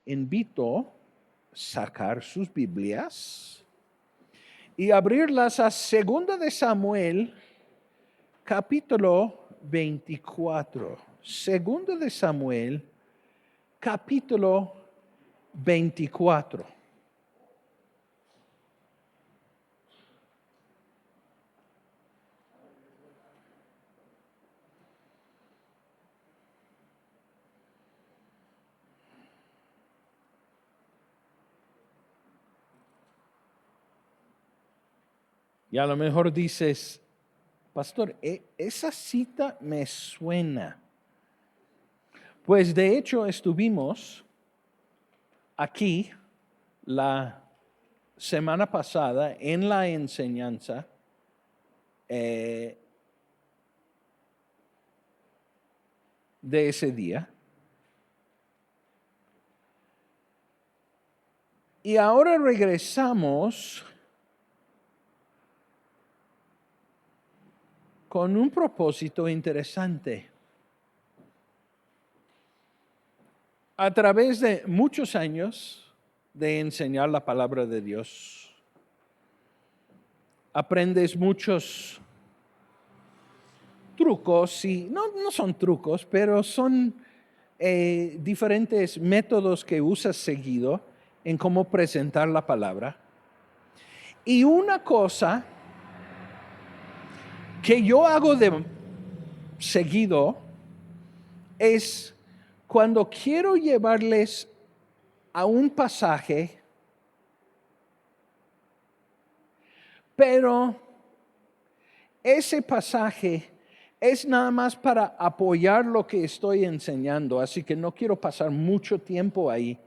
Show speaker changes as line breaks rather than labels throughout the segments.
invito a sacar sus Biblias y abrirlas a 2 de Samuel, capítulo 24. 2 de Samuel, capítulo 24. Y a lo mejor dices, pastor, esa cita me suena. Pues de hecho estuvimos aquí la semana pasada en la enseñanza de ese día. Y ahora regresamos con un propósito interesante. A través de muchos años de enseñar la palabra de Dios, aprendes muchos trucos, y no son trucos, pero son diferentes métodos que usas seguido en cómo presentar la palabra. Y una cosa que yo hago de seguido es cuando quiero llevarles a un pasaje, pero ese pasaje es nada más para apoyar lo que estoy enseñando, así que no quiero pasar mucho tiempo ahí.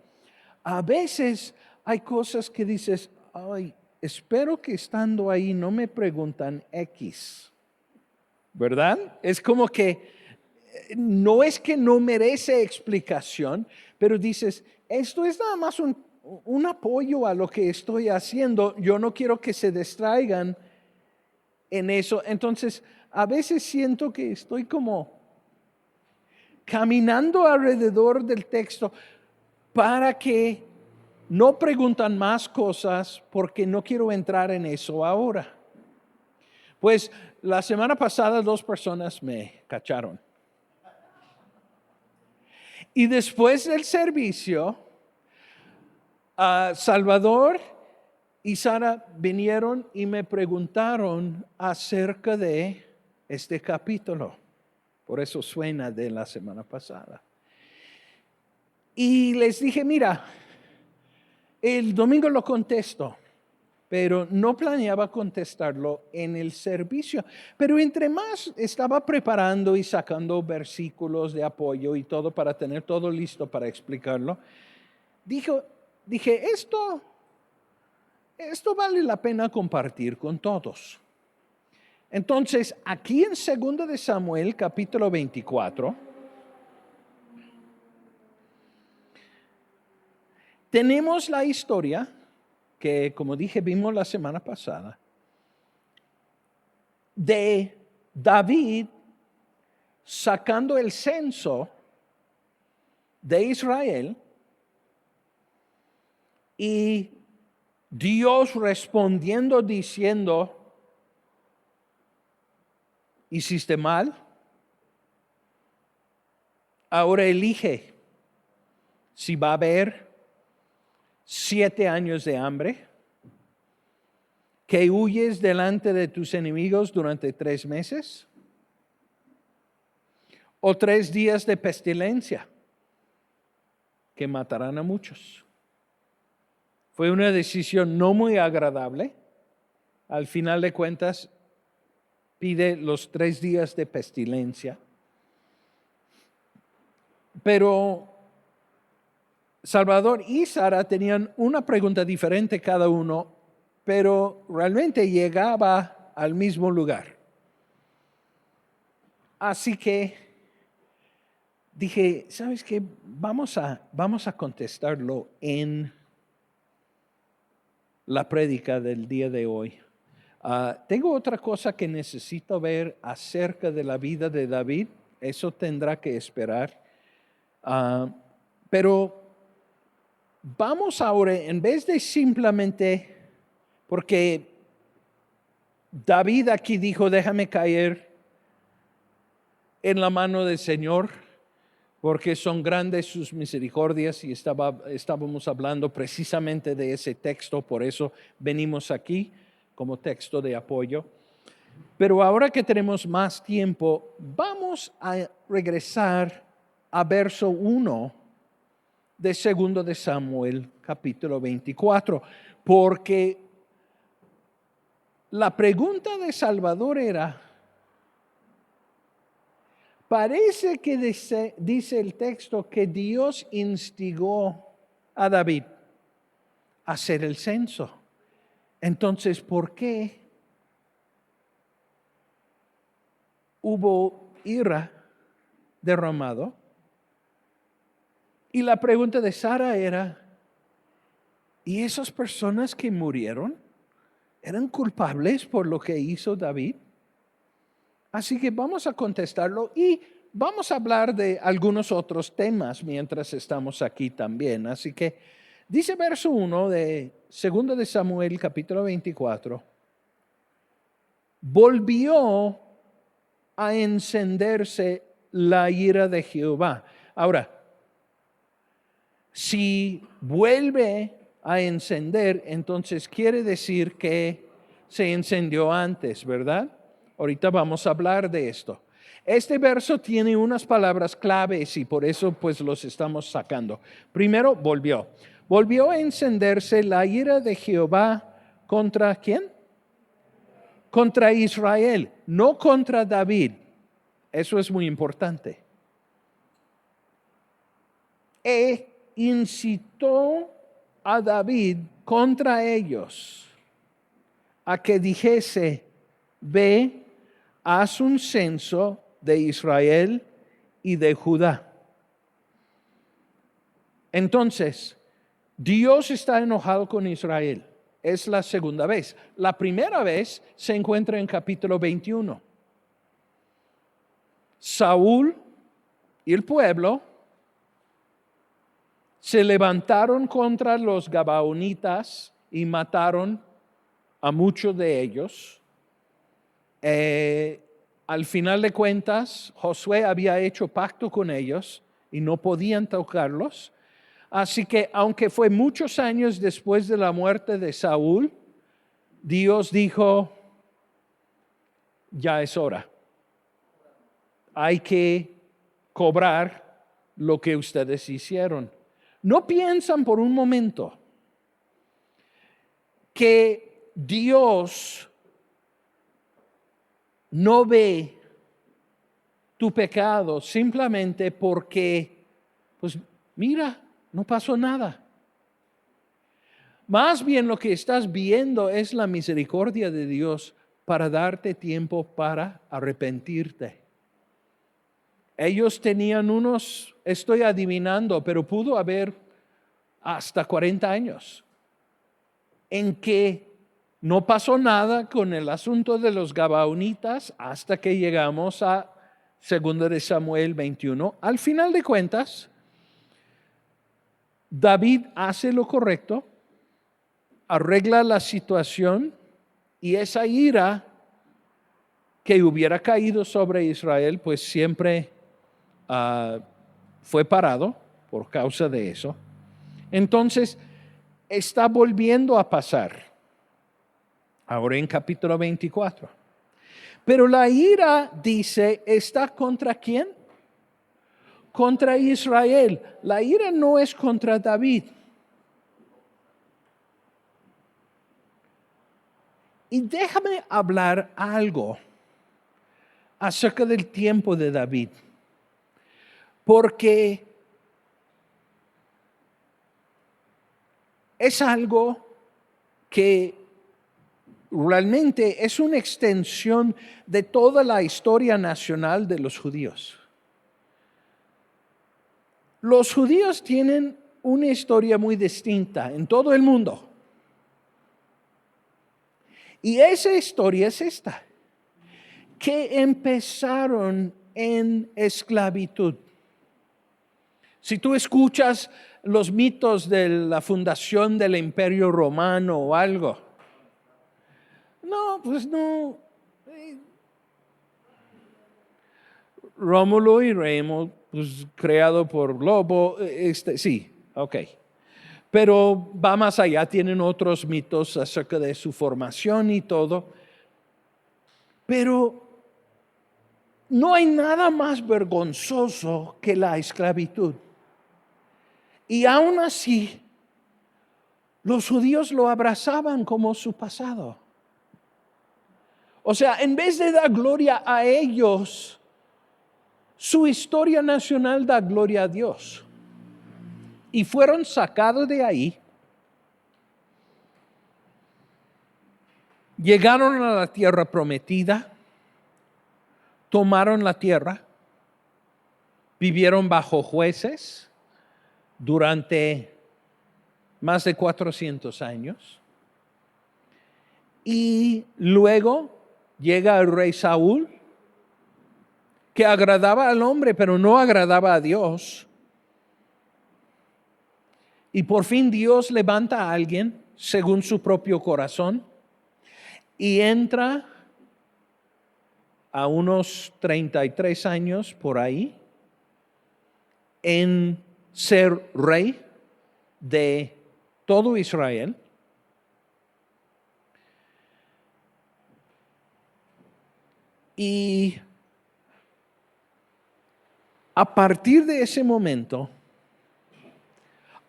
A veces hay cosas que dices, ay, espero que estando ahí no me preguntan X, ¿verdad? Es como que no es que no merece explicación, pero dices, esto es nada más un apoyo a lo que estoy haciendo, yo no quiero que se distraigan en eso. Entonces, a veces siento que estoy como caminando alrededor del texto para que no preguntan más cosas porque no quiero entrar en eso ahora. Pues la semana pasada 2 personas me cacharon. Y después del servicio, Salvador y Sara vinieron y me preguntaron acerca de este capítulo. Por eso suena de la semana pasada. Y les dije, mira, el domingo lo contesto, pero no planeaba contestarlo en el servicio. Pero entre más estaba preparando y sacando versículos de apoyo y todo para tener todo listo para explicarlo, dije, esto vale la pena compartir con todos. Entonces, aquí en 2 de Samuel, capítulo 24, tenemos la historia que, como dije, vimos la semana pasada, de David sacando el censo de Israel y Dios respondiendo diciendo, hiciste mal, ahora elige si va a haber 7 años de hambre, que huyes delante de tus enemigos durante 3 meses, o 3 días de pestilencia que matarán a muchos. Fue una decisión no muy agradable. Al final de cuentas, pide los 3 días de pestilencia. Pero Salvador y Sara tenían una pregunta diferente cada uno, pero realmente llegaba al mismo lugar. Así que dije, ¿sabes qué? Vamos a contestarlo en la prédica del día de hoy. Tengo otra cosa que necesito ver acerca de la vida de David. Eso tendrá que esperar. Pero vamos ahora, en vez de simplemente, porque David aquí dijo, déjame caer en la mano del Señor, porque son grandes sus misericordias, y estábamos hablando precisamente de ese texto, por eso venimos aquí como texto de apoyo. Pero ahora que tenemos más tiempo, vamos a regresar a verso 1 de 2 de Samuel, capítulo 24, porque la pregunta de Salvador era, parece que dice el texto que Dios instigó a David a hacer el censo. Entonces, ¿por qué hubo ira derramado? Y la pregunta de Sara era, ¿y esas personas que murieron eran culpables por lo que hizo David? Así que vamos a contestarlo y vamos a hablar de algunos otros temas mientras estamos aquí también. Así que dice verso 1 de 2 de Samuel capítulo 24, volvió a encenderse la ira de Jehová. Ahora, si vuelve a encender, entonces quiere decir que se encendió antes, ¿verdad? Ahorita vamos a hablar de esto. Este verso tiene unas palabras claves y por eso pues los estamos sacando. Primero, volvió. Volvió a encenderse la ira de Jehová contra ¿quién? Contra Israel, no contra David. Eso es muy importante. Incitó a David contra ellos a que dijese, ve, haz un censo de Israel y de Judá. Entonces, Dios está enojado con Israel. Es la segunda vez. La primera vez se encuentra en capítulo 21. Saúl y el pueblo se levantaron contra los gabaonitas y mataron a muchos de ellos. Al final de cuentas, Josué había hecho pacto con ellos y no podían tocarlos. Así que aunque fue muchos años después de la muerte de Saúl, Dios dijo, ya es hora. Hay que cobrar lo que ustedes hicieron. ¿No piensan por un momento que Dios no ve tu pecado simplemente porque, pues mira, no pasó nada? Más bien lo que estás viendo es la misericordia de Dios para darte tiempo para arrepentirte. Ellos tenían estoy adivinando, pero pudo haber hasta 40 años en que no pasó nada con el asunto de los gabaonitas hasta que llegamos a 2 de Samuel 21. Al final de cuentas, David hace lo correcto, arregla la situación y esa ira que hubiera caído sobre Israel, pues siempre fue parado por causa de eso. Entonces, está volviendo a pasar. Ahora en capítulo 24. Pero la ira, dice, ¿está contra quién? Contra Israel. La ira no es contra David. Y déjame hablar algo acerca del tiempo de David. Porque es algo que realmente es una extensión de toda la historia nacional de los judíos. Los judíos tienen una historia muy distinta en todo el mundo. Y esa historia es esta, que empezaron en esclavitud. Si tú escuchas los mitos de la fundación del Imperio Romano o algo, no, pues no. Rómulo y Remo, pues creado por Lobo, sí, ok. Pero va más allá, tienen otros mitos acerca de su formación y todo. Pero no hay nada más vergonzoso que la esclavitud. Y aún así, los judíos lo abrazaban como su pasado. O sea, en vez de dar gloria a ellos, su historia nacional da gloria a Dios. Y fueron sacados de ahí. Llegaron a la tierra prometida, tomaron la tierra, vivieron bajo jueces durante más de 400 años. Y luego llega el rey Saúl, que agradaba al hombre, pero no agradaba a Dios. Y por fin Dios levanta a alguien según su propio corazón y entra a unos 33 años por ahí en ser rey de todo Israel. Y a partir de ese momento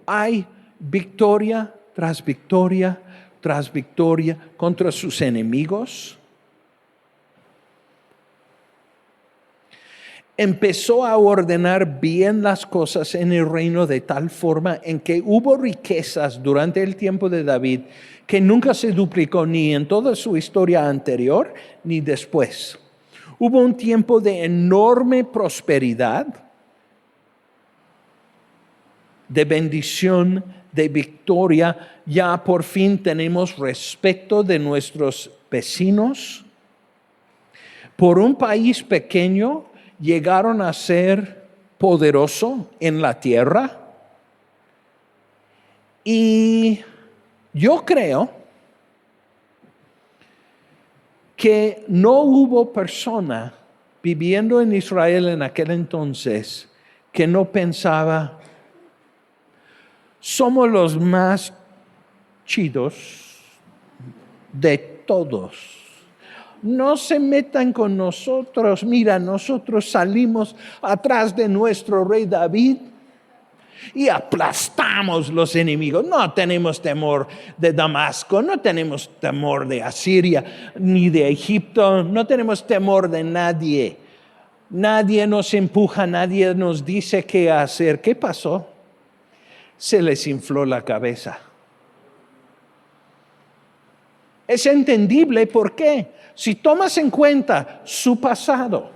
hay victoria tras victoria tras victoria contra sus enemigos. Empezó a ordenar bien las cosas en el reino de tal forma en que hubo riquezas durante el tiempo de David que nunca se duplicó ni en toda su historia anterior ni después. Hubo un tiempo de enorme prosperidad, de bendición, de victoria. Ya por fin tenemos respeto de nuestros vecinos. Por un país pequeño llegaron a ser poderoso en la tierra. Y yo creo que no hubo persona viviendo en Israel en aquel entonces que no pensaba, somos los más chidos de todos. No se metan con nosotros. Mira, nosotros salimos atrás de nuestro rey David y aplastamos los enemigos. No tenemos temor de Damasco, no tenemos temor de Asiria, ni de Egipto, no tenemos temor de nadie. Nadie nos empuja, nadie nos dice qué hacer. ¿Qué pasó? Se les infló la cabeza. Es entendible por qué. Si tomas en cuenta su pasado,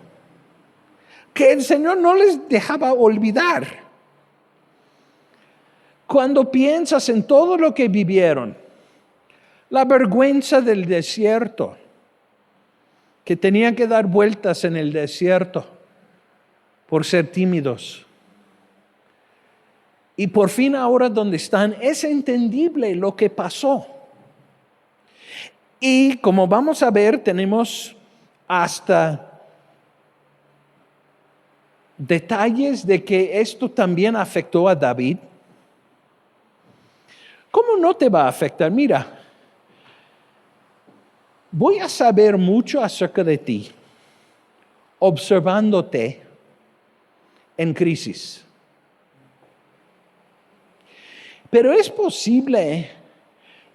que el Señor no les dejaba olvidar. Cuando piensas en todo lo que vivieron, la vergüenza del desierto, que tenían que dar vueltas en el desierto por ser tímidos. Y por fin ahora donde están, es entendible lo que pasó. Y como vamos a ver, tenemos hasta detalles de que esto también afectó a David. ¿Cómo no te va a afectar? Mira, voy a saber mucho acerca de ti, observándote en crisis. Pero es posible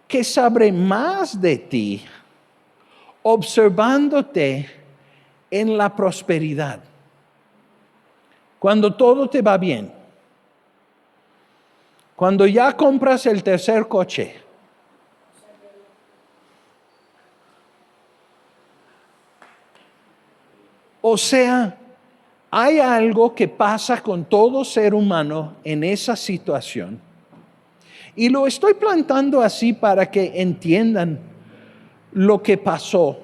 que sabré más de ti observándote en la prosperidad. Cuando todo te va bien. Cuando ya compras el tercer coche. O sea, hay algo que pasa con todo ser humano en esa situación. Y lo estoy plantando así para que entiendan lo que pasó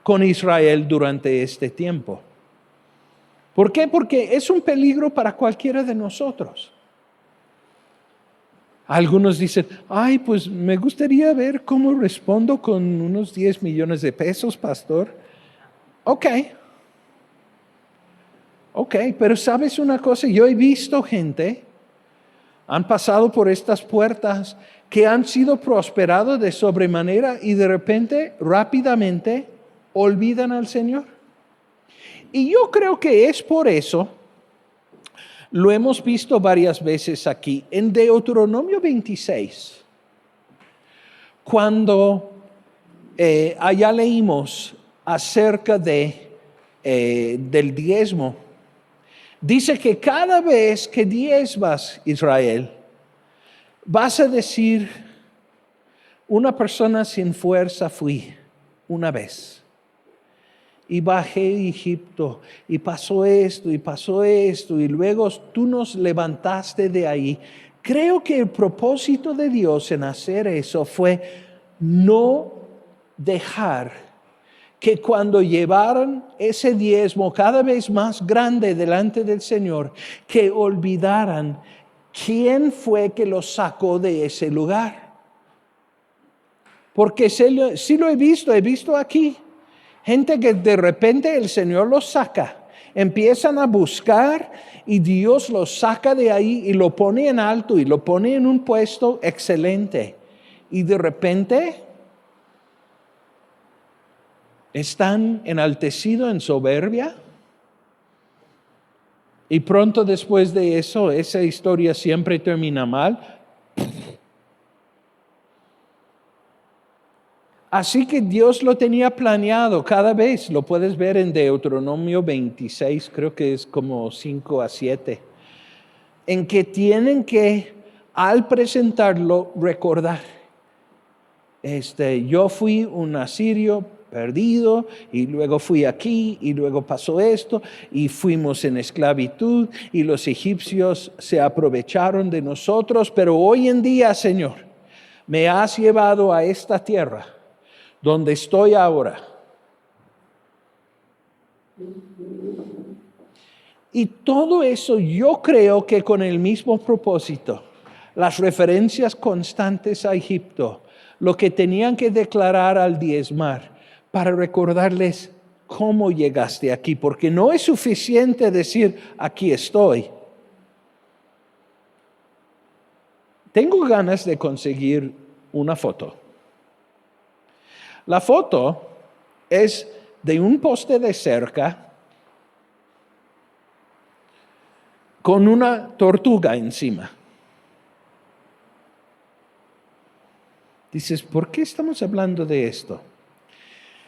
con Israel durante este tiempo. ¿Por qué? Porque es un peligro para cualquiera de nosotros. Algunos dicen, ay, pues me gustaría ver cómo respondo con unos 10 millones de pesos, pastor. Ok, pero ¿sabes una cosa? Yo he visto gente, han pasado por estas puertas, que han sido prosperados de sobremanera y de repente, rápidamente, olvidan al Señor. Y yo creo que es por eso, lo hemos visto varias veces aquí, en Deuteronomio 26, cuando allá leímos acerca del diezmo. Dice que cada vez que diezmas, Israel, vas a decir, una persona sin fuerza fui una vez. Y bajé a Egipto, y pasó esto, y luego tú nos levantaste de ahí. Creo que el propósito de Dios en hacer eso fue no dejar que cuando llevaran ese diezmo cada vez más grande delante del Señor, que olvidaran quién fue que los sacó de ese lugar. Porque sí lo he visto aquí. Gente que de repente el Señor los saca, empiezan a buscar y Dios los saca de ahí y lo pone en alto y lo pone en un puesto excelente. Y de repente están enaltecidos en soberbia. Y pronto después de eso, esa historia siempre termina mal. Así que Dios lo tenía planeado cada vez, lo puedes ver en Deuteronomio 26, creo que es como 5 a 7, en que tienen que, al presentarlo, recordar, yo fui un asirio perdido, y luego fui aquí, y luego pasó esto, y fuimos en esclavitud, y los egipcios se aprovecharon de nosotros, pero hoy en día, Señor, me has llevado a esta tierra, donde estoy ahora. Y todo eso yo creo que con el mismo propósito, las referencias constantes a Egipto, lo que tenían que declarar al diezmar, para recordarles cómo llegaste aquí, porque no es suficiente decir, aquí estoy. Tengo ganas de conseguir una foto. La foto es de un poste de cerca con una tortuga encima. Dices, ¿por qué estamos hablando de esto?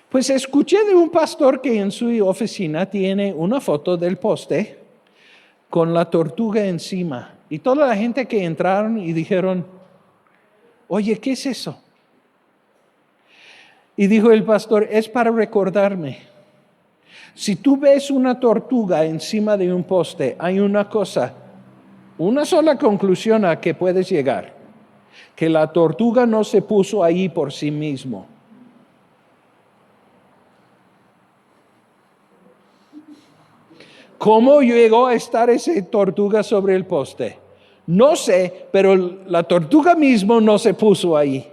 Pues escuché de un pastor que en su oficina tiene una foto del poste con la tortuga encima. Y toda la gente que entraron y dijeron, oye, ¿qué es eso? Y dijo el pastor, es para recordarme. Si tú ves una tortuga encima de un poste, hay una sola conclusión a que puedes llegar, que la tortuga no se puso ahí por sí mismo. ¿Cómo llegó a estar esa tortuga sobre el poste? No sé, pero la tortuga mismo no se puso ahí.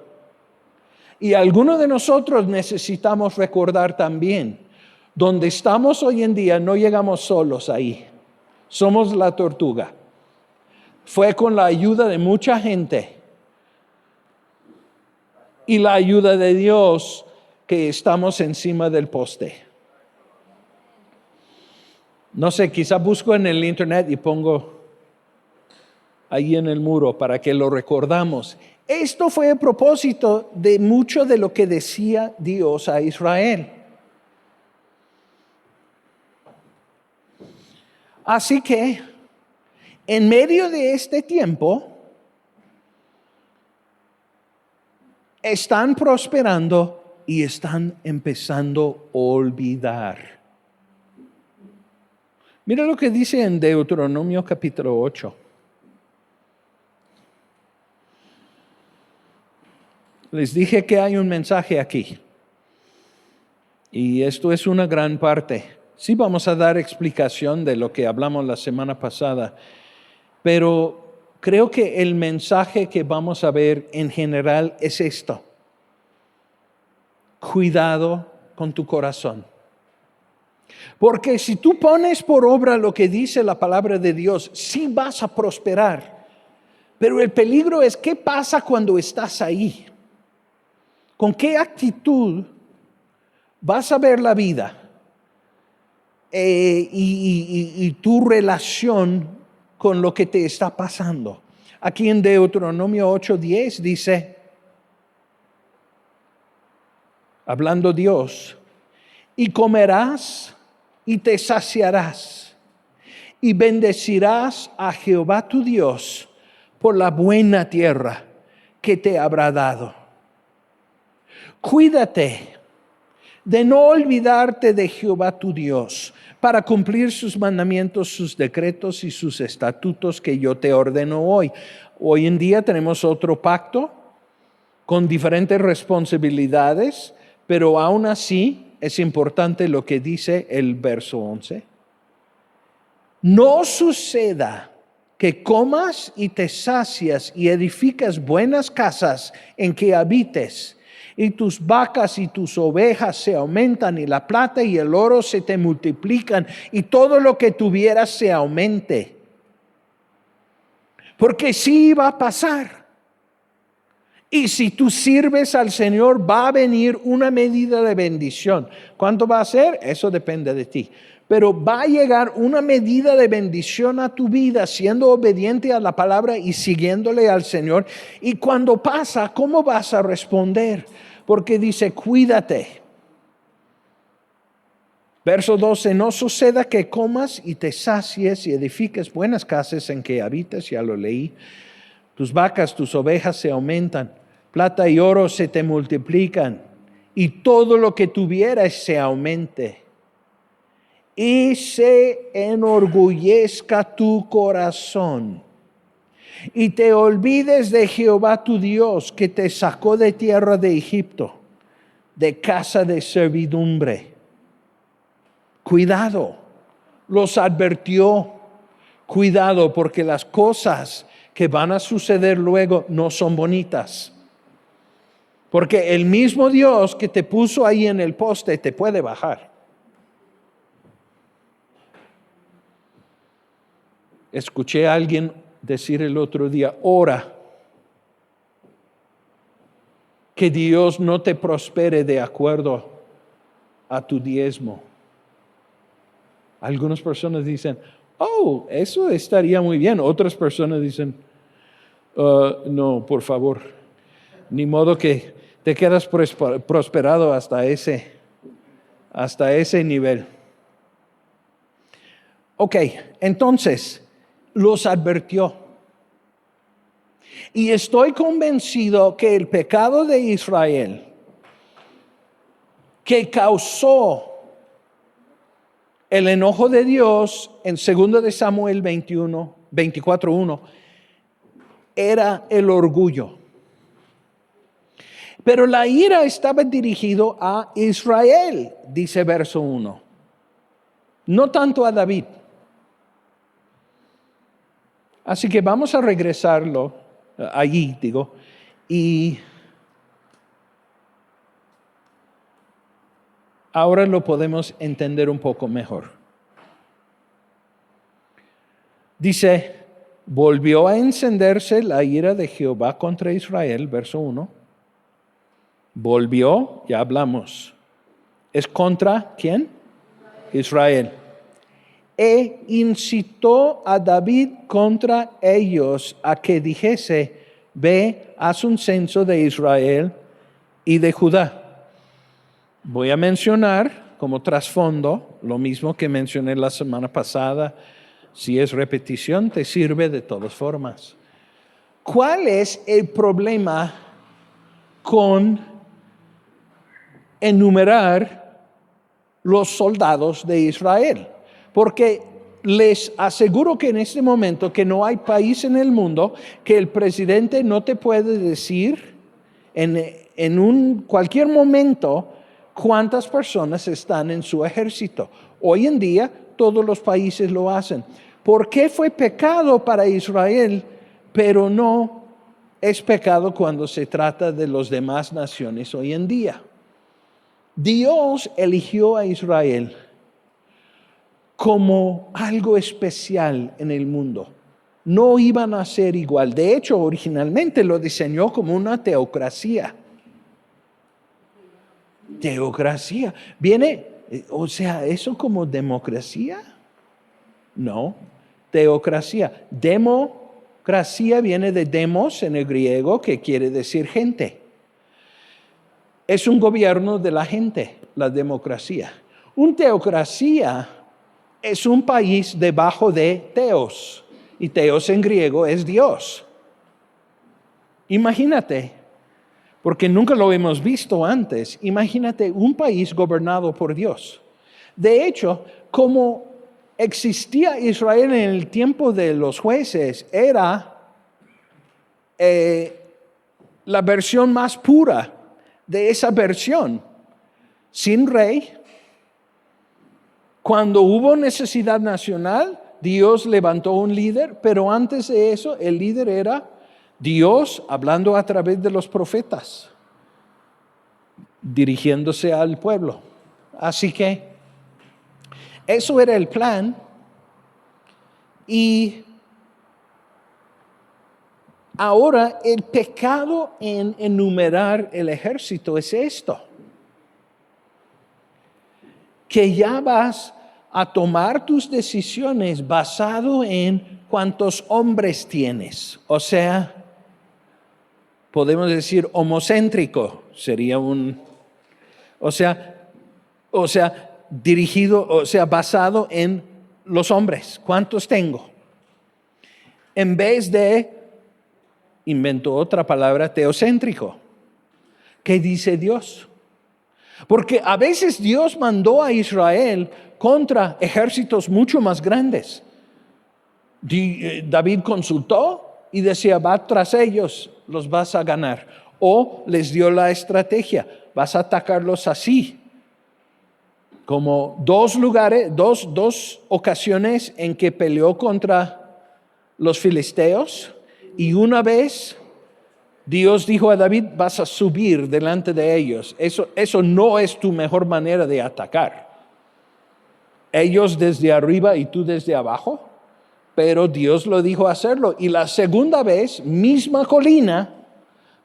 Y algunos de nosotros necesitamos recordar también, donde estamos hoy en día no llegamos solos ahí. Somos la tortuga. Fue con la ayuda de mucha gente y la ayuda de Dios que estamos encima del poste. No sé, quizá busco en el internet y pongo ahí en el muro para que lo recordamos. Esto fue el propósito de mucho de lo que decía Dios a Israel. Así que, en medio de este tiempo, están prosperando y están empezando a olvidar. Mira lo que dice en Deuteronomio capítulo 8. Les dije que hay un mensaje aquí. Y esto es una gran parte. Sí vamos a dar explicación de lo que hablamos la semana pasada, pero creo que el mensaje que vamos a ver en general es esto. Cuidado con tu corazón. Porque si tú pones por obra lo que dice la palabra de Dios, sí vas a prosperar. Pero el peligro es qué pasa cuando estás ahí. ¿Con qué actitud vas a ver la vida? Y tu relación con lo que te está pasando. Aquí en Deuteronomio 8:10 dice, hablando Dios, y comerás y te saciarás y bendecirás a Jehová tu Dios por la buena tierra que te habrá dado. Cuídate de no olvidarte de Jehová tu Dios, para cumplir sus mandamientos, sus decretos y sus estatutos que yo te ordeno hoy. Hoy en día tenemos otro pacto con diferentes responsabilidades, pero aún así es importante lo que dice el verso 11. No suceda que comas y te sacias y edificas buenas casas en que habites, y tus vacas y tus ovejas se aumentan, y la plata y el oro se te multiplican, y todo lo que tuvieras se aumente. Porque sí va a pasar. Y si tú sirves al Señor, va a venir una medida de bendición. ¿Cuánto va a ser? Eso depende de ti. Pero va a llegar una medida de bendición a tu vida siendo obediente a la palabra y siguiéndole al Señor. Y cuando pasa, ¿cómo vas a responder? Porque dice, cuídate. Verso 12, no suceda que comas y te sacies y edifiques buenas casas en que habitas, ya lo leí. Tus vacas, tus ovejas se aumentan, plata y oro se te multiplican, y todo lo que tuvieras se aumente. Y se enorgullezca tu corazón, y te olvides de Jehová tu Dios, que te sacó de tierra de Egipto, de casa de servidumbre. Cuidado, los advirtió. Cuidado, porque las cosas que van a suceder luego no son bonitas. Porque el mismo Dios que te puso ahí en el poste te puede bajar. Escuché a alguien decir el otro día, ora que Dios no te prospere de acuerdo a tu diezmo. Algunas personas dicen, oh, eso estaría muy bien. Otras personas dicen, no, por favor, ni modo que te quedas prosperado hasta ese nivel. Ok, entonces, los advirtió. Y estoy convencido que el pecado de Israel, que causó el enojo de Dios en 2 de Samuel 24:1, era el orgullo. Pero la ira estaba dirigido a Israel, dice verso 1. No tanto a David. Así que vamos a regresarlo allí, y ahora lo podemos entender un poco mejor. Dice, volvió a encenderse la ira de Jehová contra Israel, verso 1. Volvió, ya hablamos. ¿Es contra quién? Israel. E incitó a David contra ellos a que dijese, ve, haz un censo de Israel y de Judá. Voy a mencionar como trasfondo lo mismo que mencioné la semana pasada. Si es repetición, te sirve de todas formas. ¿Cuál es el problema con enumerar los soldados de Israel? Porque les aseguro que en este momento que no hay país en el mundo que el presidente no te puede decir en cualquier momento cuántas personas están en su ejército. Hoy en día todos los países lo hacen. ¿Por qué fue pecado para Israel, pero no es pecado cuando se trata de las demás naciones hoy en día? Dios eligió a Israel como algo especial en el mundo. No iban a ser igual. De hecho, originalmente lo diseñó como una teocracia. Teocracia. Viene, o sea, ¿eso como democracia? No, teocracia. Democracia viene de demos en el griego, que quiere decir gente. Es un gobierno de la gente, la democracia. Una teocracia es un país debajo de teos, y teos en griego es Dios. Imagínate, porque nunca lo hemos visto antes, imagínate un país gobernado por Dios. De hecho, como existía Israel en el tiempo de los jueces, era la versión más pura de esa versión, sin rey. Cuando hubo necesidad nacional, Dios levantó un líder, pero antes de eso, el líder era Dios hablando a través de los profetas, dirigiéndose al pueblo. Así que eso era el plan. Y ahora el pecado en enumerar el ejército es esto: que ya vas a tomar tus decisiones basado en cuántos hombres tienes. O sea, podemos decir homocéntrico, sería o sea, dirigido, o sea, basado en los hombres. ¿Cuántos tengo? En vez de, inventó otra palabra, teocéntrico. ¿Qué dice Dios? Porque a veces Dios mandó a Israel contra ejércitos mucho más grandes. David consultó y decía, va tras ellos, los vas a ganar. O les dio la estrategia, vas a atacarlos así. Como dos ocasiones en que peleó contra los filisteos, y una vez Dios dijo a David, vas a subir delante de ellos. Eso no es tu mejor manera de atacar. Ellos desde arriba y tú desde abajo, pero Dios lo dijo hacerlo. Y la segunda vez, misma colina,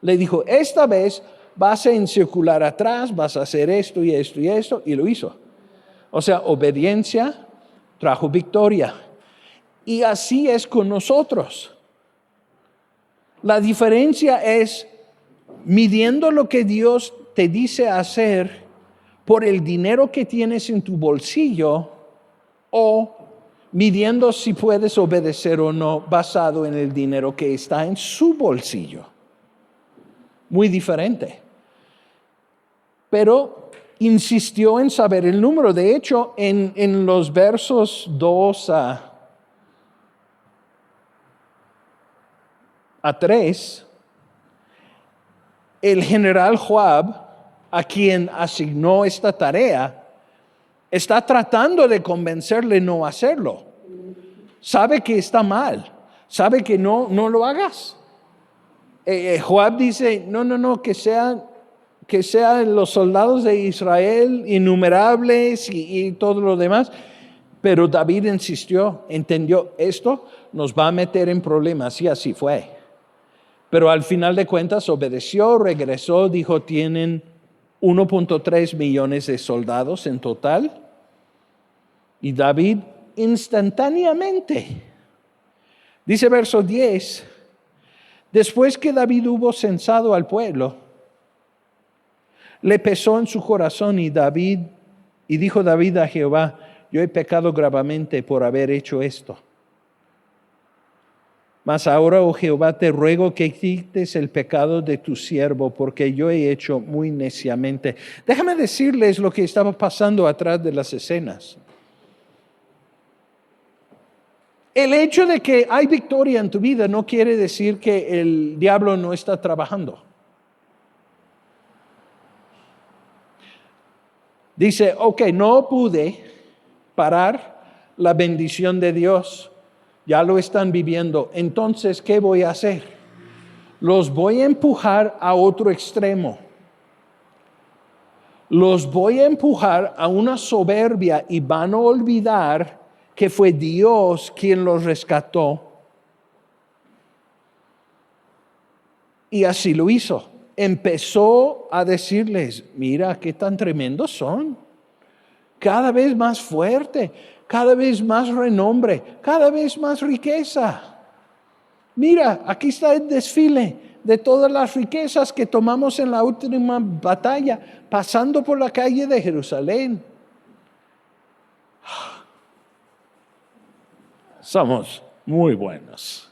le dijo, esta vez vas a encircular atrás, vas a hacer esto y esto y esto, y lo hizo. O sea, obediencia trajo victoria. Y así es con nosotros. La diferencia es midiendo lo que Dios te dice hacer por el dinero que tienes en tu bolsillo, o midiendo si puedes obedecer o no basado en el dinero que está en su bolsillo. Muy diferente. Pero insistió en saber el número. De hecho, en los versos 2 a 3, el general Joab, a quien asignó esta tarea, está tratando de convencerle no hacerlo. Sabe que está mal, sabe que no lo hagas. Joab dice, no, que sean los soldados de Israel innumerables y todo lo demás. Pero David insistió, entendió, esto nos va a meter en problemas, y así fue. Pero al final de cuentas obedeció, regresó, dijo, tienen 1.3 millones de soldados en total. Y David instantáneamente, dice verso 10, después que David hubo censado al pueblo, le pesó en su corazón y dijo David a Jehová, yo he pecado gravemente por haber hecho esto. Mas ahora, oh Jehová, te ruego que quites el pecado de tu siervo, porque yo he hecho muy neciamente. Déjame decirles lo que estaba pasando atrás de las escenas. El hecho de que hay victoria en tu vida no quiere decir que el diablo no está trabajando. Dice, ok, no pude, parar la bendición de Dios. Ya lo están viviendo. Entonces, ¿qué voy a hacer? Los voy a empujar a otro extremo. Los voy a empujar a una soberbia y van a olvidar que fue Dios quien los rescató. Y así lo hizo. Empezó a decirles, mira qué tan tremendos son. Cada vez más fuerte, cada vez más renombre, cada vez más riqueza. Mira, aquí está el desfile de todas las riquezas que tomamos en la última batalla, pasando por la calle de Jerusalén. Somos muy buenos,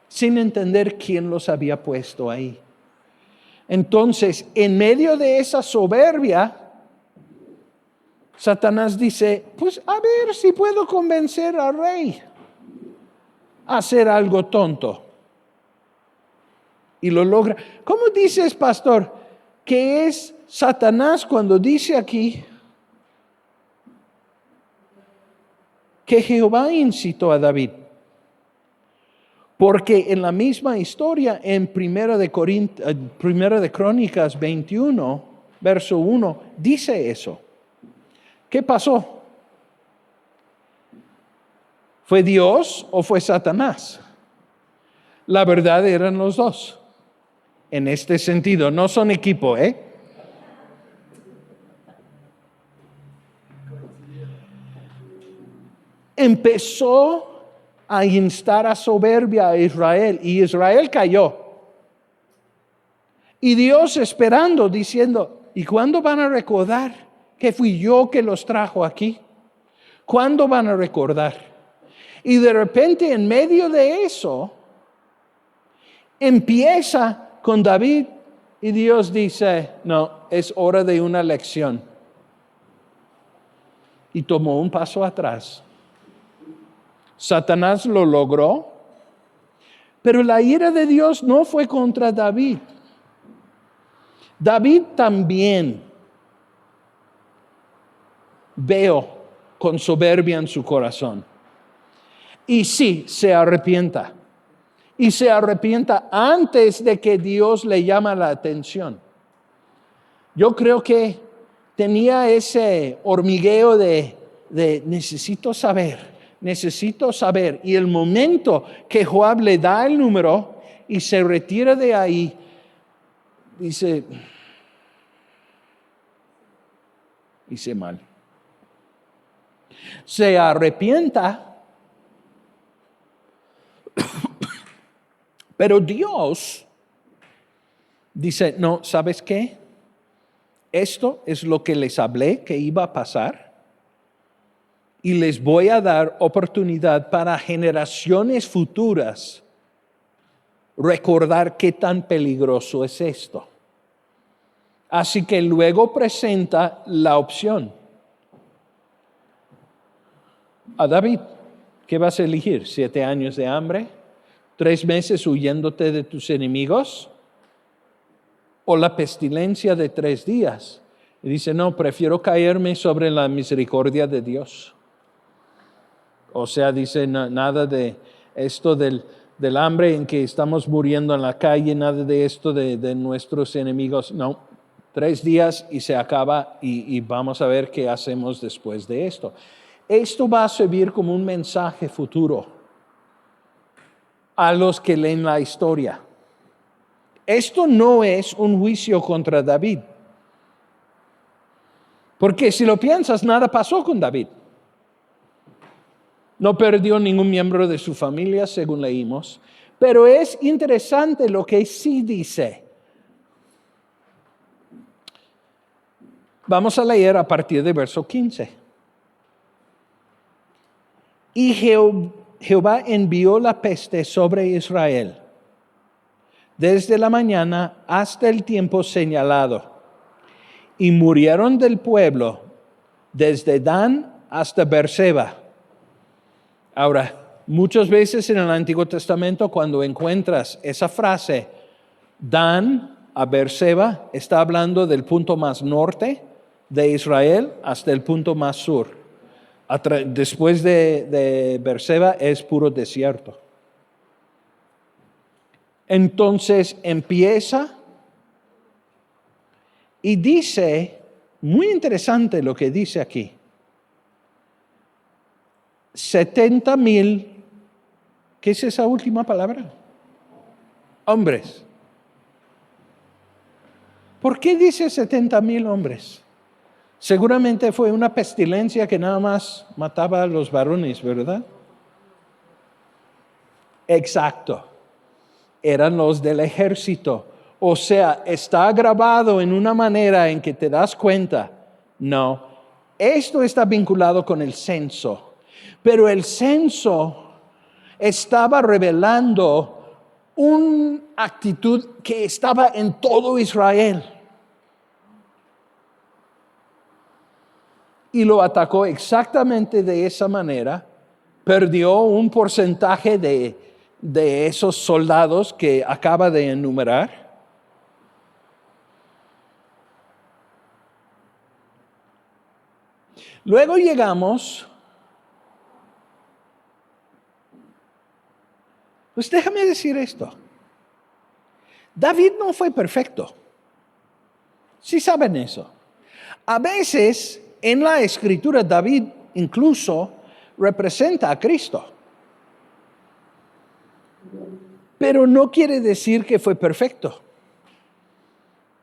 sin entender quién los había puesto ahí. Entonces, en medio de esa soberbia, Satanás dice, pues a ver si puedo convencer al rey a hacer algo tonto. Y lo logra. ¿Cómo dices, pastor, que es Satanás cuando dice aquí que Jehová incitó a David? Porque en la misma historia, en Primera de Crónicas 21, verso 1, dice eso. ¿Qué pasó? ¿Fue Dios o fue Satanás? La verdad eran los dos. En este sentido, no son equipo, ¿eh? Empezó a instar a soberbia a Israel y Israel cayó. Y Dios esperando, diciendo, ¿y cuándo van a recordar que fui yo que los trajo aquí? ¿Cuándo van a recordar? Y de repente en medio de eso, empieza con David y Dios dice, no, es hora de una lección. Y tomó un paso atrás. Satanás lo logró, pero la ira de Dios no fue contra David. David también veo con soberbia en su corazón. Y sí, se arrepienta. Y se arrepienta antes de que Dios le llame la atención. Yo creo que tenía ese hormigueo de necesito saber. Y el momento que Joab le da el número y se retira de ahí, dice, hice mal. Se arrepienta. Pero Dios dice, no, ¿sabes qué? Esto es lo que les hablé que iba a pasar y les voy a dar oportunidad para generaciones futuras recordar qué tan peligroso es esto. Así que luego presenta la opción a David. ¿Qué vas a elegir? ¿7 años de hambre? 3 meses huyéndote de tus enemigos, o la pestilencia de 3 días. Y dice, no, prefiero caerme sobre la misericordia de Dios. O sea, dice, nada de esto del hambre en que estamos muriendo en la calle, nada de esto de nuestros enemigos. No, 3 días y se acaba y vamos a ver qué hacemos después de esto. Esto va a servir como un mensaje futuro a los que leen la historia. Esto no es un juicio contra David. Porque si lo piensas, nada pasó con David. No perdió ningún miembro de su familia, según leímos. Pero es interesante lo que sí dice. Vamos a leer a partir de verso 15. Y Jehová envió la peste sobre Israel desde la mañana hasta el tiempo señalado, y murieron del pueblo desde Dan hasta Beerseba. Ahora, muchas veces en el Antiguo Testamento, cuando encuentras esa frase, Dan a Beerseba, está hablando del punto más norte de Israel hasta el punto más sur. Después de Berseba es puro desierto. Entonces empieza y dice, muy interesante lo que dice aquí, 70,000, ¿qué es esa última palabra? Hombres. ¿Por qué dice 70,000 hombres? Seguramente fue una pestilencia que nada más mataba a los varones, ¿verdad? Exacto. Eran los del ejército. O sea, está grabado en una manera en que te das cuenta. No, esto está vinculado con el censo. Pero el censo estaba revelando una actitud que estaba en todo Israel. Y lo atacó exactamente de esa manera. Perdió un porcentaje de esos soldados que acaba de enumerar. Luego llegamos, pues déjame decir esto. David no fue perfecto. Sí saben eso. A veces en la escritura David incluso representa a Cristo. Pero no quiere decir que fue perfecto.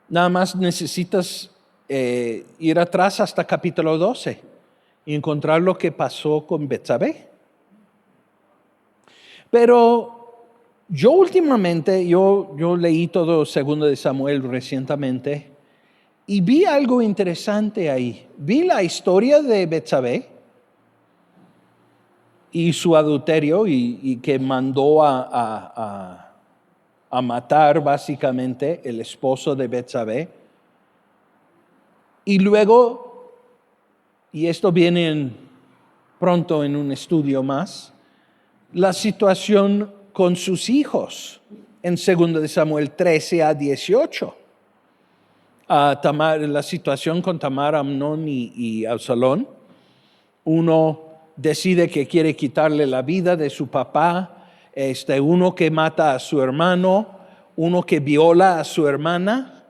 Nada más necesitas ir atrás hasta capítulo 12 y encontrar lo que pasó con Betsabé. Pero yo últimamente, yo leí todo segundo de Samuel recientemente y vi algo interesante ahí. Vi la historia de Betsabé y su adulterio y que mandó a matar básicamente el esposo de Betsabé. Y luego, y esto viene pronto en un estudio más, la situación con sus hijos en 2 de Samuel 13 a 18. La situación con Tamar, Amnón y Absalón. Uno decide que quiere quitarle la vida de su papá, uno que mata a su hermano, uno que viola a su hermana.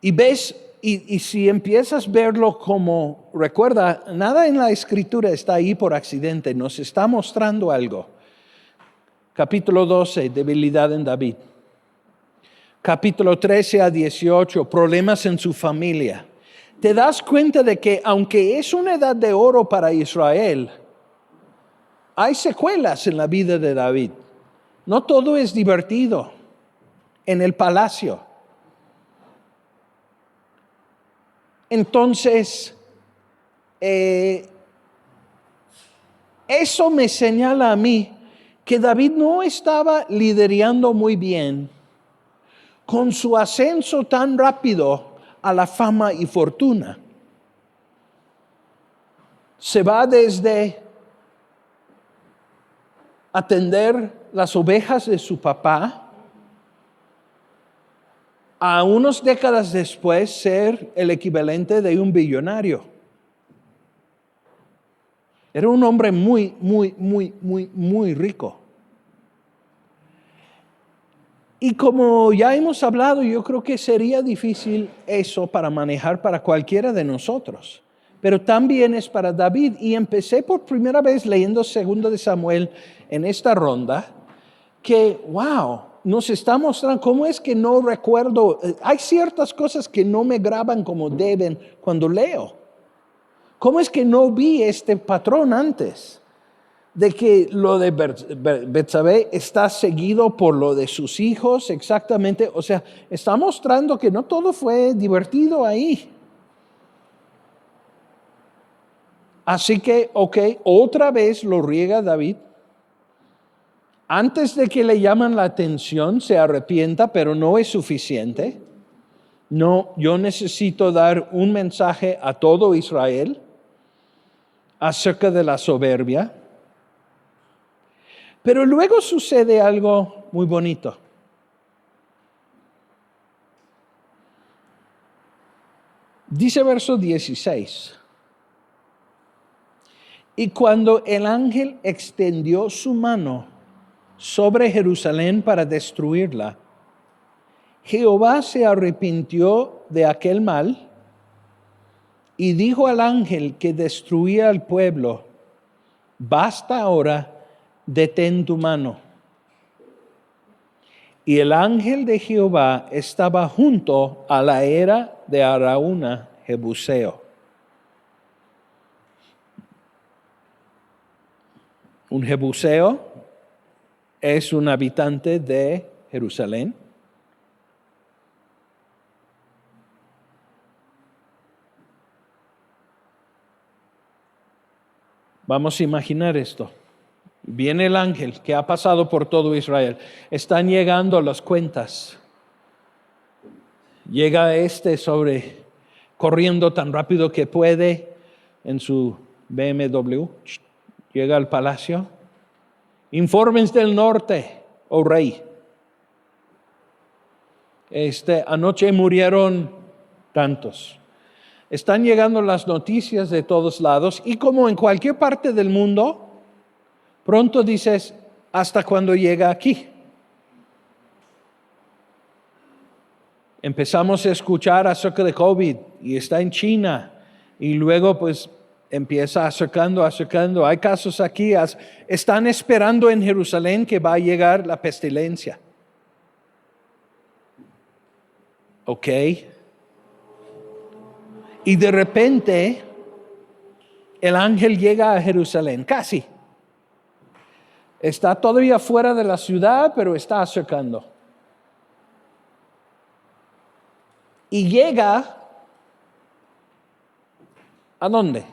Y ves, y si empiezas a verlo como, recuerda, nada en la escritura está ahí por accidente, nos está mostrando algo. Capítulo 12, debilidad en David. Capítulo 13 a 18, problemas en su familia. Te das cuenta de que aunque es una edad de oro para Israel, hay secuelas en la vida de David. No todo es divertido en el palacio. Entonces, eso me señala a mí que David no estaba liderando muy bien con su ascenso tan rápido a la fama y fortuna. Se va desde atender las ovejas de su papá a unas décadas después ser el equivalente de un billonario. Era un hombre muy, muy, muy, muy, muy rico. Y como ya hemos hablado, yo creo que sería difícil eso para manejar para cualquiera de nosotros. Pero también es para David. Y empecé por primera vez leyendo 2 de Samuel en esta ronda, que, wow, nos está mostrando cómo es que no recuerdo. Hay ciertas cosas que no me graban como deben cuando leo. ¿Cómo es que no vi este patrón antes? De que lo de Betsabé está seguido por lo de sus hijos, exactamente. O sea, está mostrando que no todo fue divertido ahí. Así que, otra vez lo riega David. Antes de que le llaman la atención, se arrepienta, pero no es suficiente. No, yo necesito dar un mensaje a todo Israel acerca de la soberbia. Pero luego sucede algo muy bonito. Dice verso 16. Y cuando el ángel extendió su mano sobre Jerusalén para destruirla, Jehová se arrepintió de aquel mal y dijo al ángel que destruía al pueblo: basta ahora, detén tu mano. Y el ángel de Jehová estaba junto a la era de Araúna, Jebuseo. Un Jebuseo es un habitante de Jerusalén. Vamos a imaginar esto. Viene el ángel que ha pasado por todo Israel. Están llegando las cuentas. Llega corriendo tan rápido que puede en su BMW. Llega al palacio. Informes del norte, oh rey. Anoche murieron tantos. Están llegando las noticias de todos lados y como en cualquier parte del mundo, pronto dices, ¿hasta cuándo llega aquí? Empezamos a escuchar acerca de COVID y está en China y luego pues empieza acercando. Hay casos aquí, están esperando en Jerusalén que va a llegar la pestilencia. ¿Ok? Y de repente el ángel llega a Jerusalén, casi. Está todavía fuera de la ciudad, pero está acercando. Y llega, ¿a dónde?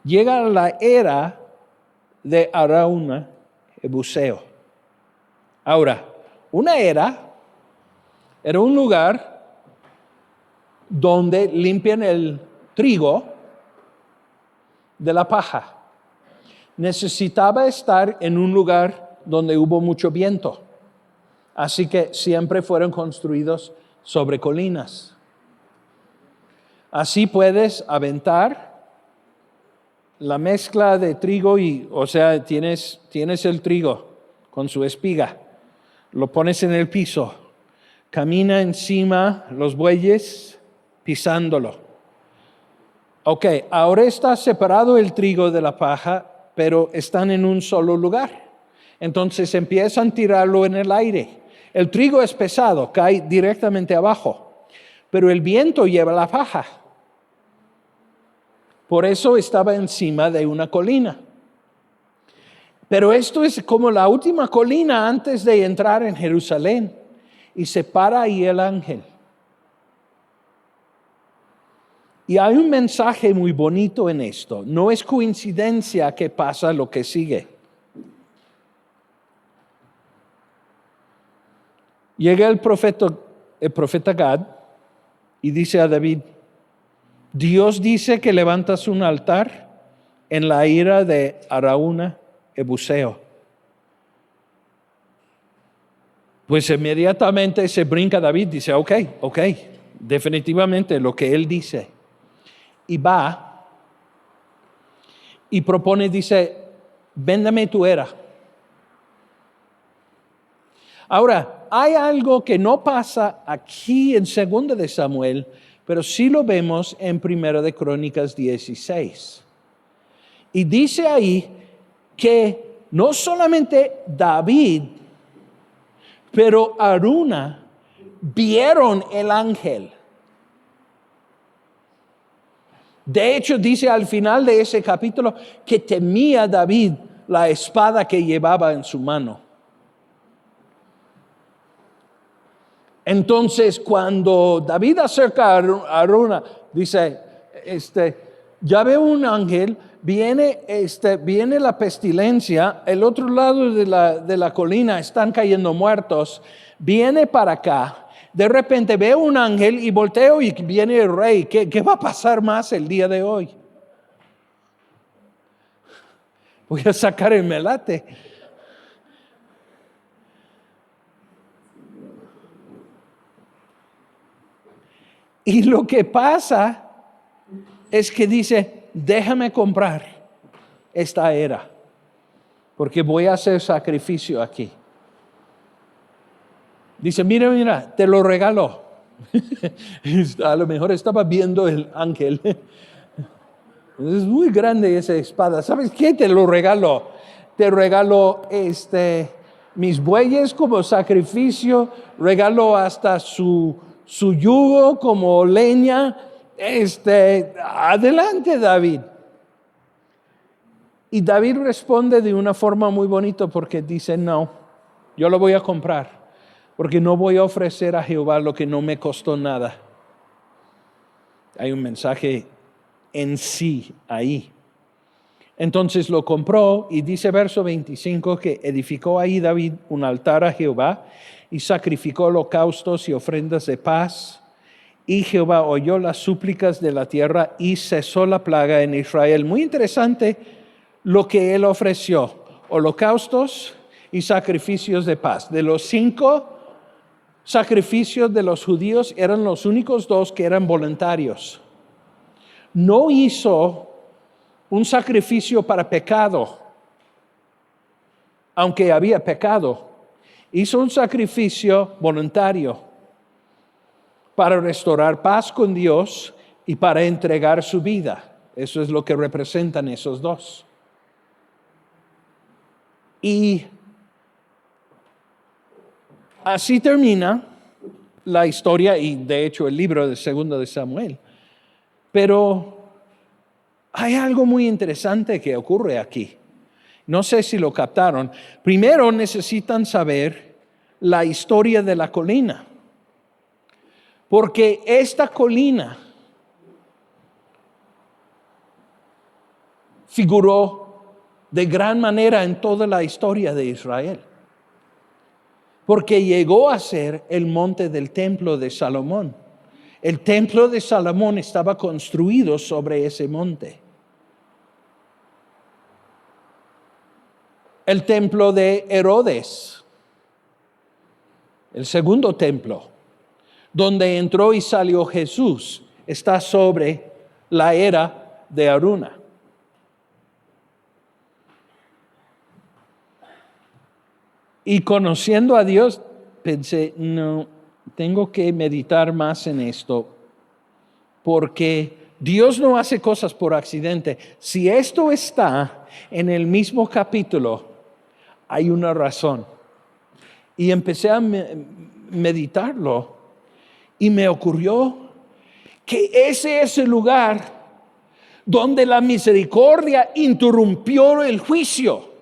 Llega a la era de Araúna, Jebuseo. Ahora, una era un lugar donde limpian el trigo de la paja. Necesitaba estar en un lugar donde hubo mucho viento. Así que siempre fueron construidos sobre colinas. Así puedes aventar la mezcla de trigo tienes el trigo con su espiga. Lo pones en el piso. Camina encima los bueyes pisándolo. Ok, ahora está separado el trigo de la paja, pero están en un solo lugar. Entonces empiezan a tirarlo en el aire. El trigo es pesado, cae directamente abajo, pero el viento lleva la paja. Por eso estaba encima de una colina. Pero esto es como la última colina antes de entrar en Jerusalén. Y se para ahí el ángel. Y hay un mensaje muy bonito en esto. No es coincidencia que pasa lo que sigue. Llega el profeta Gad y dice a David: Dios dice que levantas un altar en la ira de Araúna, Jebuseo. Pues inmediatamente se brinca David, dice, ok, definitivamente lo que él dice. Y va y propone, dice, véndame tu era. Ahora, hay algo que no pasa aquí en 2 de Samuel, pero sí lo vemos en 1 de Crónicas 16. Y dice ahí que no solamente David, pero Araúna vieron el ángel. De hecho, dice al final de ese capítulo que temía David la espada que llevaba en su mano. Entonces, cuando David acerca a Araúna, dice, ya veo un ángel, viene la pestilencia, el otro lado de la colina están cayendo muertos, viene para acá. De repente veo un ángel y volteo y viene el rey. ¿Qué va a pasar más el día de hoy? Voy a sacar el melate. Y lo que pasa es que dice, déjame comprar esta era, porque voy a hacer sacrificio aquí. Dice, mira, te lo regalo. A lo mejor estaba viendo el ángel. Es muy grande esa espada. ¿Sabes qué? Te lo regalo. Te regalo mis bueyes como sacrificio. Regalo hasta su yugo como leña. Adelante, David. Y David responde de una forma muy bonita porque dice, no, yo lo voy a comprar. Porque no voy a ofrecer a Jehová lo que no me costó nada. Hay un mensaje en sí ahí. Entonces lo compró y dice verso 25 que edificó ahí David un altar a Jehová y sacrificó holocaustos y ofrendas de paz. Y Jehová oyó las súplicas de la tierra y cesó la plaga en Israel. Muy interesante lo que él ofreció. Holocaustos y sacrificios de paz. De los 5 sacrificios de los judíos eran los únicos 2 que eran voluntarios. No hizo un sacrificio para pecado, aunque había pecado. Hizo un sacrificio voluntario para restaurar paz con Dios y para entregar su vida. Eso es lo que representan esos 2. Y así termina la historia y de hecho el libro de 2 de Samuel. Pero hay algo muy interesante que ocurre aquí. No sé si lo captaron. Primero necesitan saber la historia de la colina. Porque esta colina figuró de gran manera en toda la historia de Israel. Porque llegó a ser el monte del templo de Salomón. El templo de Salomón estaba construido sobre ese monte. El templo de Herodes, el segundo templo, donde entró y salió Jesús, está sobre la era de Aruna. Y conociendo a Dios, pensé, no, tengo que meditar más en esto, porque Dios no hace cosas por accidente. Si esto está en el mismo capítulo, hay una razón. Y empecé a meditarlo y me ocurrió que ese es el lugar donde la misericordia interrumpió el juicio.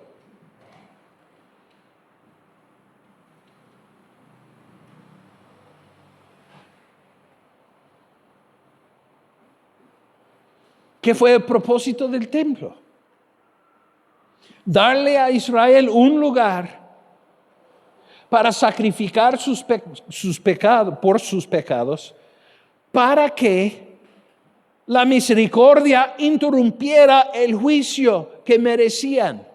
¿Qué fue el propósito del templo? Darle a Israel un lugar para sacrificar sus pecados, para que la misericordia interrumpiera el juicio que merecían.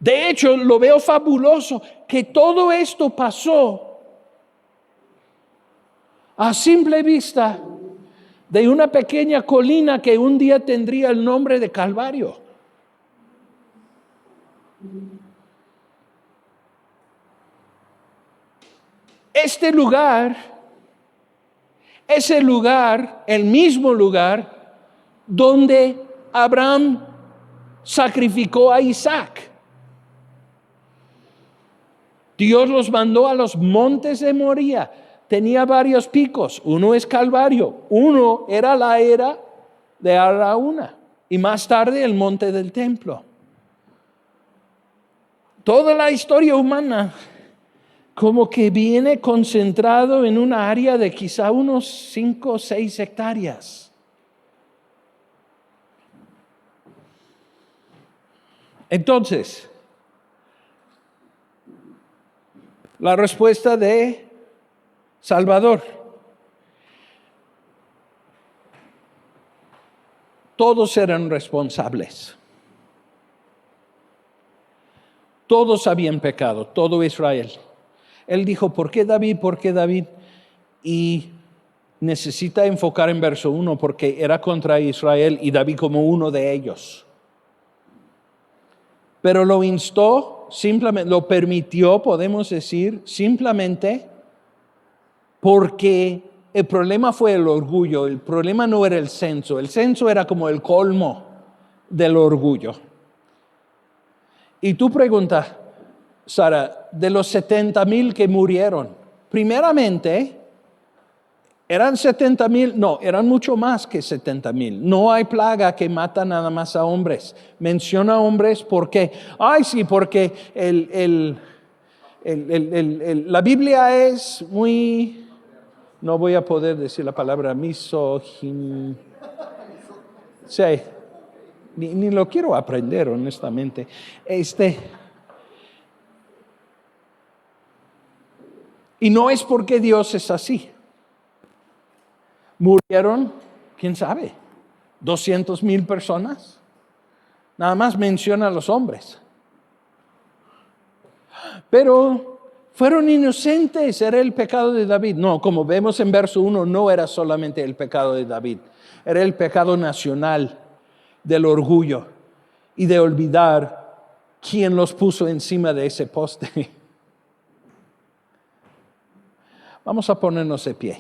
De hecho, lo veo fabuloso que todo esto pasó a simple vista de una pequeña colina que un día tendría el nombre de Calvario. Este lugar es el lugar, el mismo lugar donde Abraham sacrificó a Isaac. Dios los mandó a los montes de Moría. Tenía varios picos. Uno es Calvario. Uno era la era de Araúna. Y más tarde el monte del templo. Toda la historia humana como que viene concentrado en una área de quizá unos 5 o 6 hectáreas. Entonces, la respuesta de Salvador. Todos eran responsables. Todos habían pecado, todo Israel. Él dijo, ¿por qué David? ¿Por qué David? Y necesita enfocar en verso 1 porque era contra Israel y David como uno de ellos. Pero lo instó, simplemente lo permitió, podemos decir, simplemente porque el problema fue el orgullo, el problema no era el censo era como el colmo del orgullo. Y tú preguntas, Sara, de los 70,000 que murieron, primeramente, ¿eran 70,000? No, eran mucho más que 70,000. No hay plaga que mata nada más a hombres. Menciona hombres porque, porque la Biblia es muy, no voy a poder decir la palabra misógino. Sí, ni lo quiero aprender honestamente. Y no es porque Dios es así. Murieron, quién sabe, 200,000 personas. Nada más menciona a los hombres. Pero fueron inocentes, era el pecado de David. No, como vemos en verso 1, no era solamente el pecado de David. Era el pecado nacional del orgullo y de olvidar quién los puso encima de ese poste. Vamos a ponernos de pie.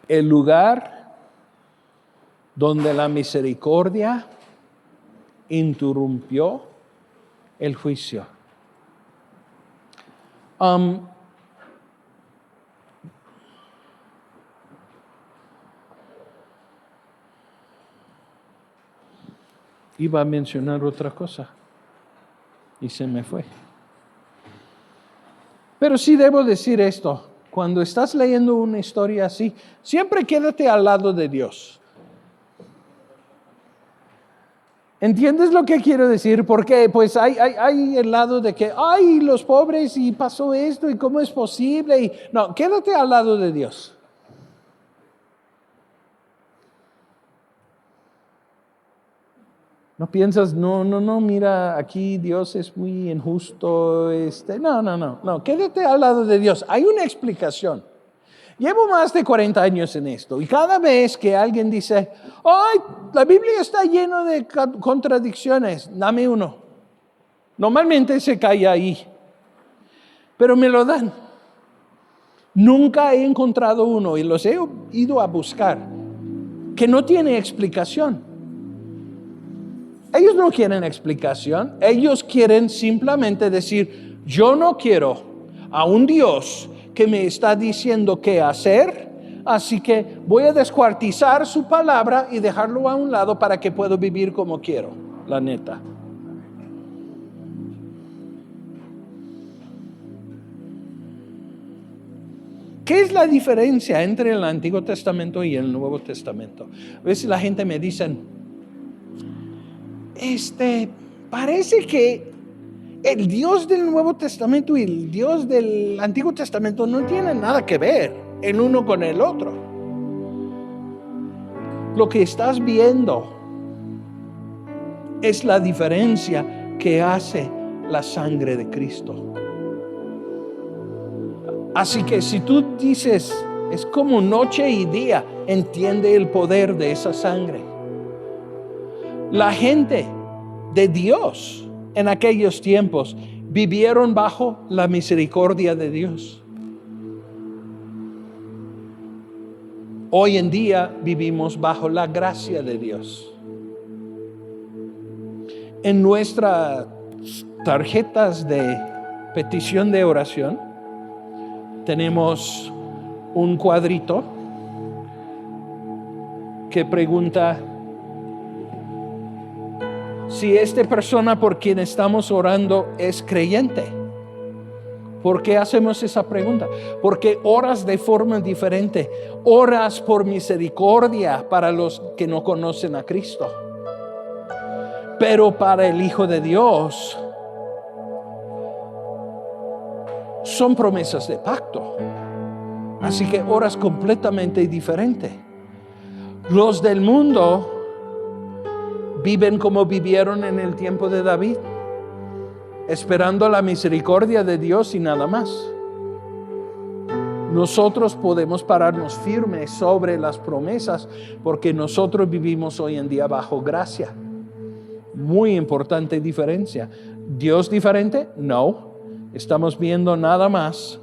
El lugar donde la misericordia interrumpió el juicio. Iba a mencionar otra cosa y se me fue. Pero sí debo decir esto. Cuando estás leyendo una historia así, siempre quédate al lado de Dios. ¿Entiendes lo que quiero decir? Porque pues hay el lado de que, los pobres y pasó esto y cómo es posible. No, quédate al lado de Dios. No piensas, no, mira, aquí Dios es muy injusto. No, quédate al lado de Dios. Hay una explicación. Llevo más de 40 años en esto y cada vez que alguien dice, la Biblia está llena de contradicciones, dame uno. Normalmente se cae ahí, pero me lo dan. Nunca he encontrado uno y los he ido a buscar que no tiene explicación. Ellos no quieren explicación, ellos quieren simplemente decir, yo no quiero a un Dios que me está diciendo qué hacer, así que voy a descuartizar su palabra y dejarlo a un lado para que pueda vivir como quiero, la neta. ¿Qué es la diferencia entre el Antiguo Testamento y el Nuevo Testamento? A veces la gente me dice, parece que el Dios del Nuevo Testamento y el Dios del Antiguo Testamento no tienen nada que ver el uno con el otro. Lo que estás viendo es la diferencia que hace la sangre de Cristo. Así que si tú dices, es como noche y día, entiende el poder de esa sangre. La gente de Dios en aquellos tiempos vivieron bajo la misericordia de Dios. Hoy en día vivimos bajo la gracia de Dios. En nuestras tarjetas de petición de oración tenemos un cuadrito que pregunta si esta persona por quien estamos orando es creyente. ¿Por qué hacemos esa pregunta? Porque oras de forma diferente. Oras por misericordia para los que no conocen a Cristo. Pero para el Hijo de Dios son promesas de pacto. Así que oras completamente diferente. Los del mundo viven como vivieron en el tiempo de David, esperando la misericordia de Dios y nada más. nosotros podemos pararnos firmes sobre las promesas porque nosotros vivimos hoy en día bajo gracia. Muy importante diferencia. ¿Dios diferente? No. Estamos viendo nada más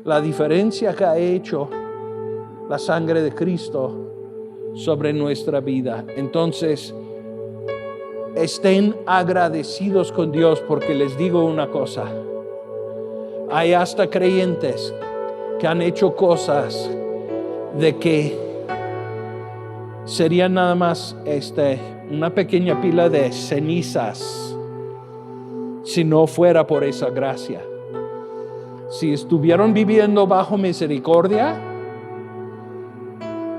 la diferencia que ha hecho la sangre de Cristo sobre nuestra vida. Entonces, estén agradecidos con Dios porque les digo una cosa. Hay hasta creyentes que han hecho cosas de que serían nada más una pequeña pila de cenizas si no fuera por esa gracia. Si estuvieron viviendo bajo misericordia,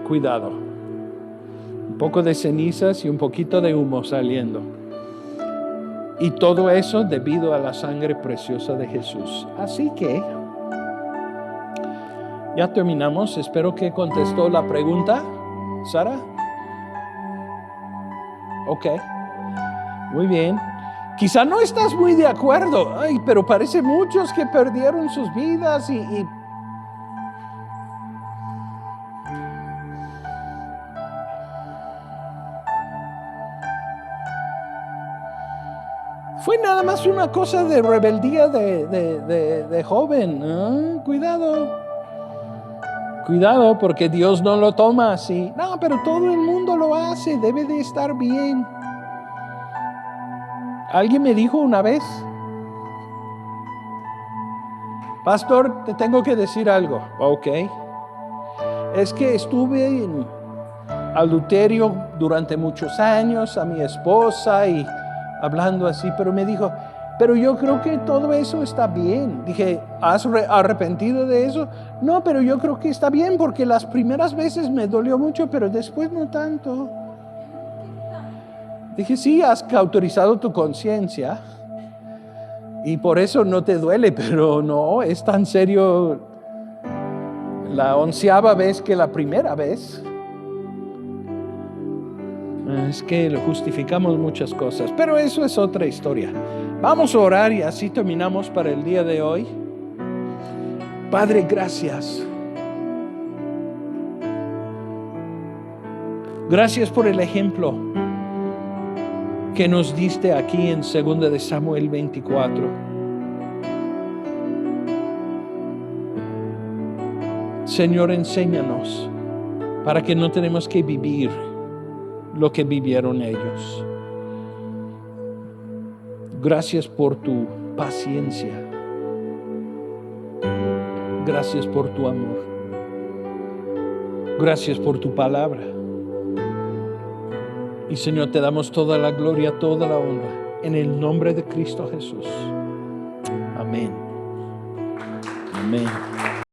cuidado. Un poco de cenizas y un poquito de humo saliendo. Y todo eso debido a la sangre preciosa de Jesús. Así que ya terminamos. Espero que contestó la pregunta, Sara. Ok, muy bien. Quizá no estás muy de acuerdo. Ay, pero parece muchos que perdieron sus vidas y fue nada más una cosa de rebeldía de joven. Cuidado, porque Dios no lo toma así. No, pero todo el mundo lo hace, debe de estar bien. Alguien me dijo una vez, pastor, te tengo que decir algo. Ok. Es que estuve en adulterio durante muchos años a mi esposa y hablando así, pero me dijo, pero yo creo que todo eso está bien. Dije, ¿has arrepentido de eso? No, pero yo creo que está bien porque las primeras veces me dolió mucho, pero después no tanto. Dije, sí, has cauterizado tu conciencia y por eso no te duele, pero no, es tan serio la 11ª vez que la primera vez. Es que justificamos muchas cosas, pero eso es otra historia. Vamos a orar y así terminamos para el día de hoy. Padre, gracias. Gracias por el ejemplo que nos diste aquí en 2 de Samuel 24. Señor, enséñanos para que no tenemos que vivir lo que vivieron ellos. Gracias por tu paciencia. Gracias por tu amor. Gracias por tu palabra. Y Señor, te damos toda la gloria, toda la honra, en el nombre de Cristo Jesús. Amén. Amén.